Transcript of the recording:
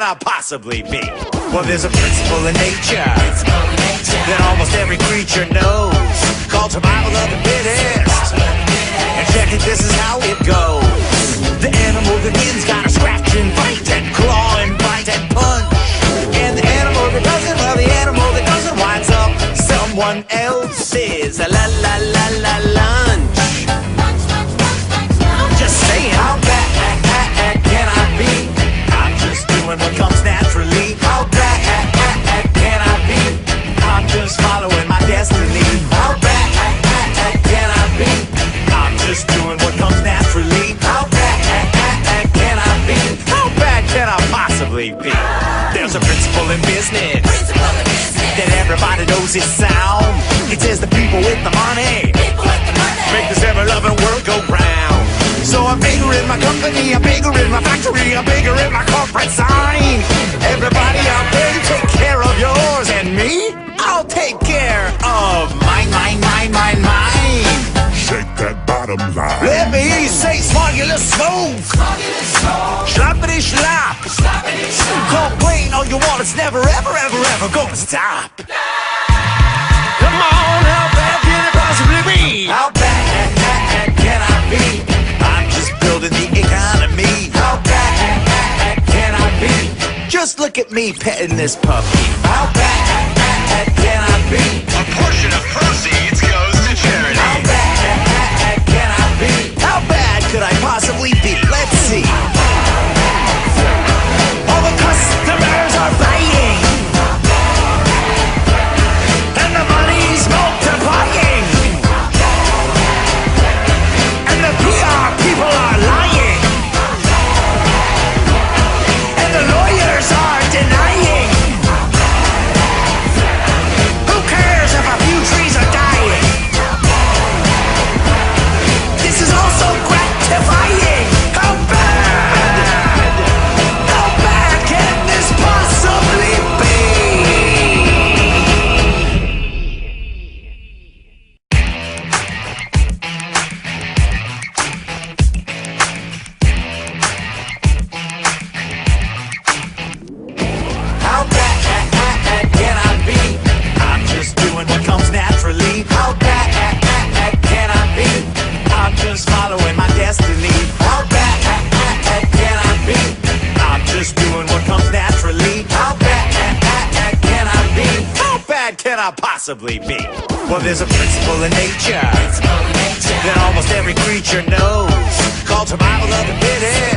I possibly be? Well, there's a principle in nature that almost every creature knows, called survival of the fittest. And check it, this is how it goes. The animal that wins gotta scratch and fight and claw and bite and punch. And the animal that doesn't, well, the animal that doesn't winds up someone else's la la la la lunch. I'm just saying, how bad can I be? I'm just doing what comes naturally. How bad can I be? I'm just following my destiny. How bad can I be? I'm just doing what comes naturally. How bad can I be? How bad can I possibly be? There's a principle in business that everybody knows is sound. It says the people with the money make this ever-loving world go round. So I'm bigger in my company, I'm bigger in my factory, I'm bigger in my corporate sign. Everybody out there, you take care of yours, and me, I'll take care of mine. Shake that bottom line. Let me hear you say smogulous smoke. Schlappity slap. Complain all you want, it's never ever ever ever gonna stop. Come on, how bad can it possibly be? How bad can I be? I'm just building the economy. How bad can I be? Just look at me petting this puppy. How bad can I be? A portion of proceeds goes to charity. How bad can I be? How bad could I possibly be? Let's see. All the customers are buying, and the money's multiplying, and the PR people are lying, and the lawyers are denying. Who cares if a few trees are dying? This is also gratifying. How bad can this possibly be? How bad can I be? I'm just doing what comes naturally. How bad can I be? I'm just following my destiny. How bad can I be? I'm just doing what comes naturally. How bad can I be? How bad can I possibly be? Well, there's a principle in nature that almost every creature knows, called survival of the fittest.